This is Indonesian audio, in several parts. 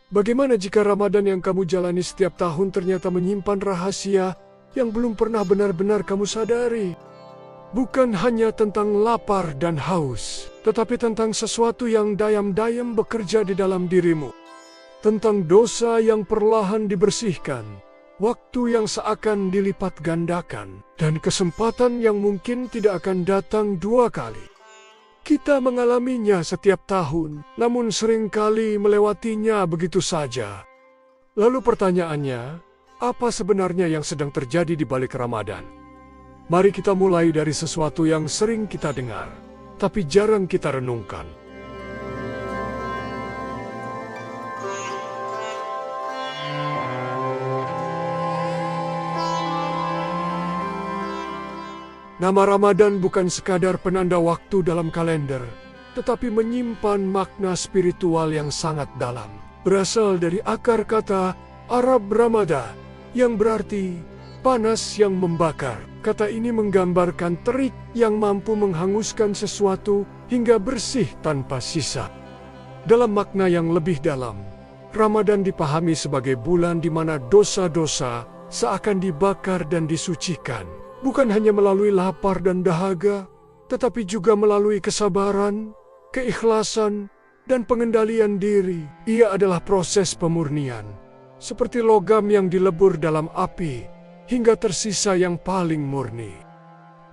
Bagaimana jika Ramadan yang kamu jalani setiap tahun ternyata menyimpan rahasia yang belum pernah benar-benar kamu sadari? Bukan hanya tentang lapar dan haus, tetapi tentang sesuatu yang dayam-dayam bekerja di dalam dirimu. Tentang dosa yang perlahan dibersihkan, waktu yang seakan dilipat gandakan, dan kesempatan yang mungkin tidak akan datang dua kali. Kita mengalaminya setiap tahun, namun seringkali melewatinya begitu saja. Lalu pertanyaannya, apa sebenarnya yang sedang terjadi di balik Ramadan? Mari kita mulai dari sesuatu yang sering kita dengar, tapi jarang kita renungkan. Nama Ramadan bukan sekadar penanda waktu dalam kalender, tetapi menyimpan makna spiritual yang sangat dalam. Berasal dari akar kata Arab Ramada, yang berarti panas yang membakar. Kata ini menggambarkan terik yang mampu menghanguskan sesuatu hingga bersih tanpa sisa. Dalam makna yang lebih dalam, Ramadan dipahami sebagai bulan di mana dosa-dosa seakan dibakar dan disucikan. Bukan hanya melalui lapar dan dahaga, tetapi juga melalui kesabaran, keikhlasan, dan pengendalian diri. Ia adalah proses pemurnian, seperti logam yang dilebur dalam api, hingga tersisa yang paling murni.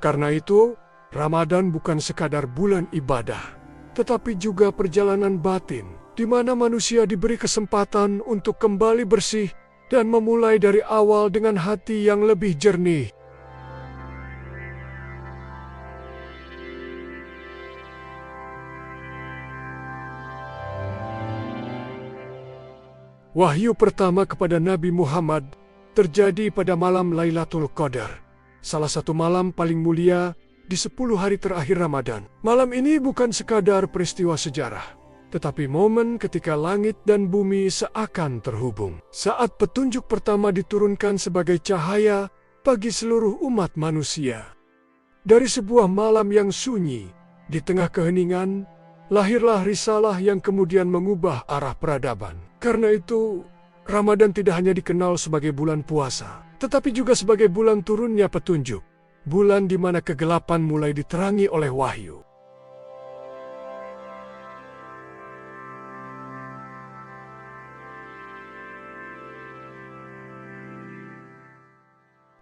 Karena itu, Ramadan bukan sekadar bulan ibadah, tetapi juga perjalanan batin, di mana manusia diberi kesempatan untuk kembali bersih dan memulai dari awal dengan hati yang lebih jernih. Wahyu pertama kepada Nabi Muhammad terjadi pada malam Lailatul Qadar, salah satu malam paling mulia di 10 hari terakhir Ramadan. Malam ini bukan sekadar peristiwa sejarah, tetapi momen ketika langit dan bumi seakan terhubung. Saat petunjuk pertama diturunkan sebagai cahaya bagi seluruh umat manusia. Dari sebuah malam yang sunyi, di tengah keheningan, lahirlah risalah yang kemudian mengubah arah peradaban. Karena itu, Ramadan tidak hanya dikenal sebagai bulan puasa, tetapi juga sebagai bulan turunnya petunjuk. Bulan di mana kegelapan mulai diterangi oleh wahyu.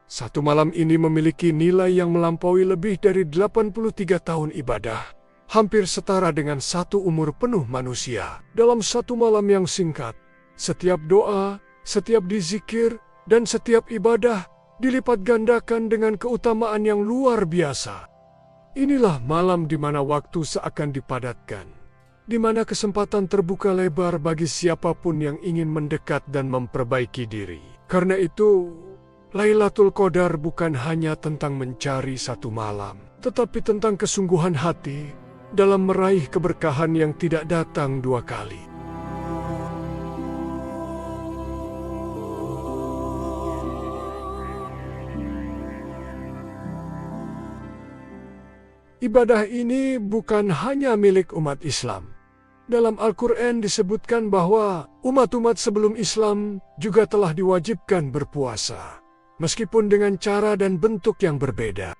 Satu malam ini memiliki nilai yang melampaui lebih dari 83 tahun ibadah. Hampir setara dengan satu umur penuh manusia. Dalam satu malam yang singkat, setiap doa, setiap dizikir, dan setiap ibadah dilipat gandakan dengan keutamaan yang luar biasa. Inilah malam di mana waktu seakan dipadatkan, di mana kesempatan terbuka lebar bagi siapapun yang ingin mendekat dan memperbaiki diri. Karena itu, Lailatul Qadar bukan hanya tentang mencari satu malam, tetapi tentang kesungguhan hati dalam meraih keberkahan yang tidak datang dua kali. Ibadah ini bukan hanya milik umat Islam. Dalam Al-Quran disebutkan bahwa umat-umat sebelum Islam juga telah diwajibkan berpuasa, meskipun dengan cara dan bentuk yang berbeda.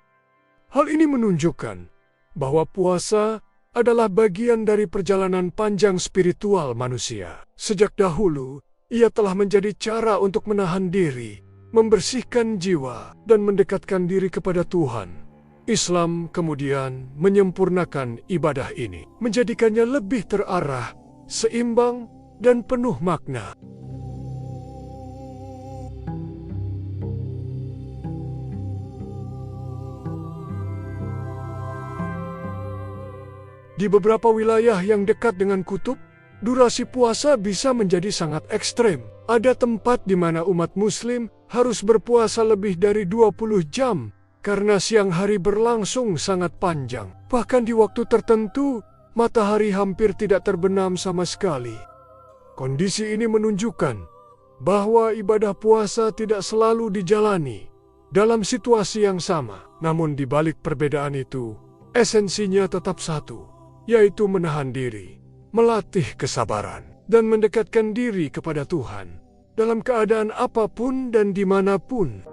Hal ini menunjukkan bahwa puasa adalah bagian dari perjalanan panjang spiritual manusia. Sejak dahulu, ia telah menjadi cara untuk menahan diri, membersihkan jiwa, dan mendekatkan diri kepada Tuhan. Islam kemudian menyempurnakan ibadah ini, menjadikannya lebih terarah, seimbang, dan penuh makna. Di beberapa wilayah yang dekat dengan kutub, durasi puasa bisa menjadi sangat ekstrem. Ada tempat di mana umat muslim harus berpuasa lebih dari 20 jam karena siang hari berlangsung sangat panjang. Bahkan di waktu tertentu, matahari hampir tidak terbenam sama sekali. Kondisi ini menunjukkan bahwa ibadah puasa tidak selalu dijalani dalam situasi yang sama. Namun di balik perbedaan itu, esensinya tetap satu, yaitu menahan diri, melatih kesabaran, dan mendekatkan diri kepada Tuhan dalam keadaan apapun dan dimanapun.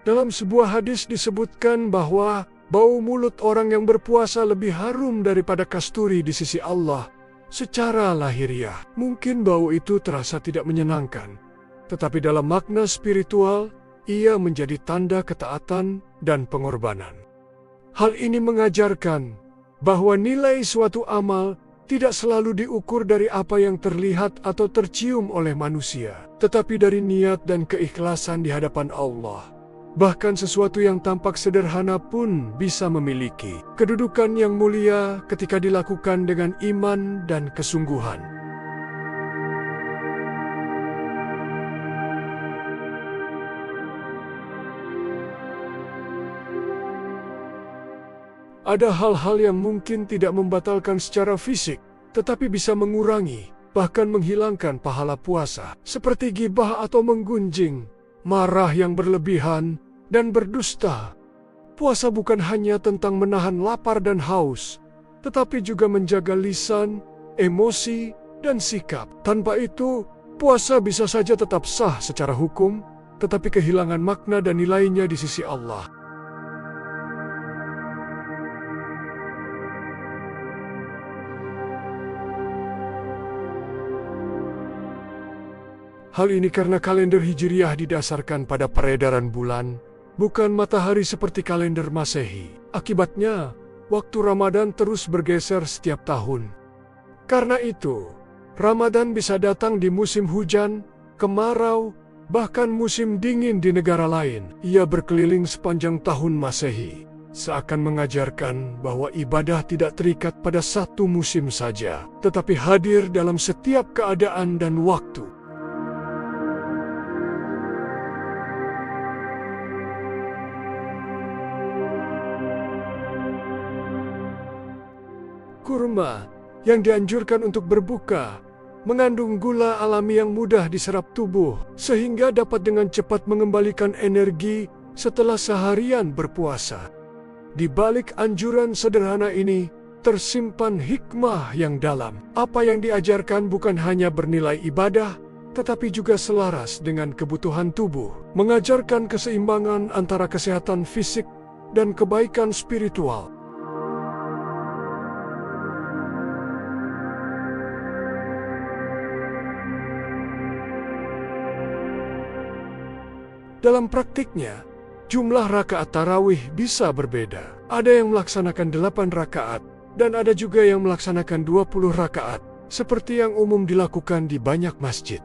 Dalam sebuah hadis disebutkan bahwa bau mulut orang yang berpuasa lebih harum daripada kasturi di sisi Allah secara lahiriah. Mungkin bau itu terasa tidak menyenangkan, tetapi dalam makna spiritual, ia menjadi tanda ketaatan dan pengorbanan. Hal ini mengajarkan bahwa nilai suatu amal tidak selalu diukur dari apa yang terlihat atau tercium oleh manusia, tetapi dari niat dan keikhlasan di hadapan Allah. Bahkan sesuatu yang tampak sederhana pun bisa memiliki kedudukan yang mulia ketika dilakukan dengan iman dan kesungguhan. Ada hal-hal yang mungkin tidak membatalkan secara fisik, tetapi bisa mengurangi, bahkan menghilangkan pahala puasa, seperti ghibah atau menggunjing, marah yang berlebihan, dan berdusta. Puasa bukan hanya tentang menahan lapar dan haus, tetapi juga menjaga lisan, emosi, dan sikap. Tanpa itu, puasa bisa saja tetap sah secara hukum, tetapi kehilangan makna dan nilainya di sisi Allah. Hal ini karena kalender Hijriah didasarkan pada peredaran bulan, bukan matahari seperti kalender Masehi. Akibatnya, waktu Ramadan terus bergeser setiap tahun. Karena itu, Ramadan bisa datang di musim hujan, kemarau, bahkan musim dingin di negara lain. Ia berkeliling sepanjang tahun Masehi, seakan mengajarkan bahwa ibadah tidak terikat pada satu musim saja, tetapi hadir dalam setiap keadaan dan waktu. Kurma yang dianjurkan untuk berbuka mengandung gula alami yang mudah diserap tubuh, sehingga dapat dengan cepat mengembalikan energi setelah seharian berpuasa. Di balik anjuran sederhana ini, tersimpan hikmah yang dalam. Apa yang diajarkan bukan hanya bernilai ibadah, tetapi juga selaras dengan kebutuhan tubuh, mengajarkan keseimbangan antara kesehatan fisik dan kebaikan spiritual. Dalam praktiknya, jumlah rakaat tarawih bisa berbeda. Ada yang melaksanakan 8 rakaat, dan ada juga yang melaksanakan 20 rakaat, seperti yang umum dilakukan di banyak masjid.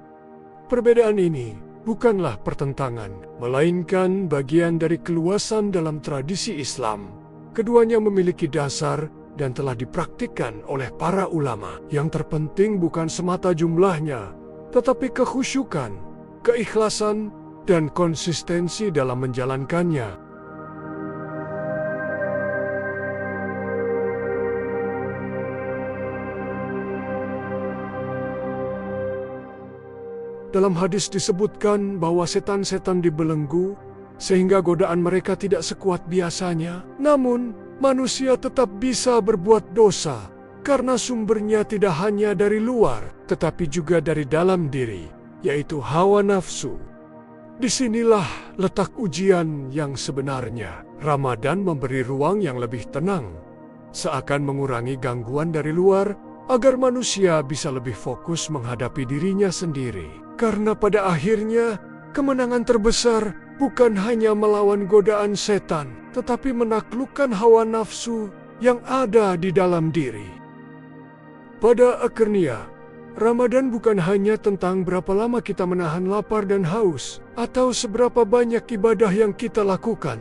Perbedaan ini bukanlah pertentangan, melainkan bagian dari keluasan dalam tradisi Islam. Keduanya memiliki dasar dan telah dipraktikkan oleh para ulama. Yang terpenting bukan semata jumlahnya, tetapi kekhusyukan, keikhlasan, dan konsistensi dalam menjalankannya. Dalam hadis disebutkan bahwa setan-setan dibelenggu, sehingga godaan mereka tidak sekuat biasanya. Namun, manusia tetap bisa berbuat dosa, karena sumbernya tidak hanya dari luar, tetapi juga dari dalam diri, yaitu hawa nafsu. Disinilah letak ujian yang sebenarnya. Ramadan memberi ruang yang lebih tenang, seakan mengurangi gangguan dari luar, agar manusia bisa lebih fokus menghadapi dirinya sendiri. Karena pada akhirnya, kemenangan terbesar bukan hanya melawan godaan setan, tetapi menaklukkan hawa nafsu yang ada di dalam diri. Pada akhirnya, Ramadan bukan hanya tentang berapa lama kita menahan lapar dan haus, atau seberapa banyak ibadah yang kita lakukan.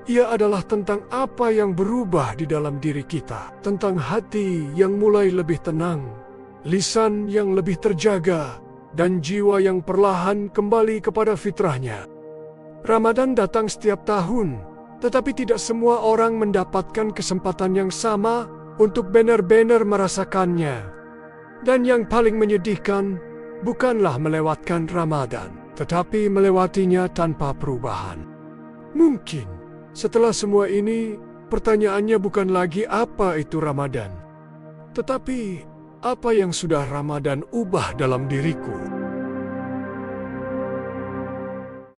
Ia adalah tentang apa yang berubah di dalam diri kita, tentang hati yang mulai lebih tenang, lisan yang lebih terjaga, dan jiwa yang perlahan kembali kepada fitrahnya. Ramadan datang setiap tahun, tetapi tidak semua orang mendapatkan kesempatan yang sama untuk benar-benar merasakannya. Dan yang paling menyedihkan, bukanlah melewatkan Ramadan, tetapi melewatinya tanpa perubahan. Mungkin setelah semua ini, pertanyaannya bukan lagi apa itu Ramadan, tetapi apa yang sudah Ramadan ubah dalam diriku.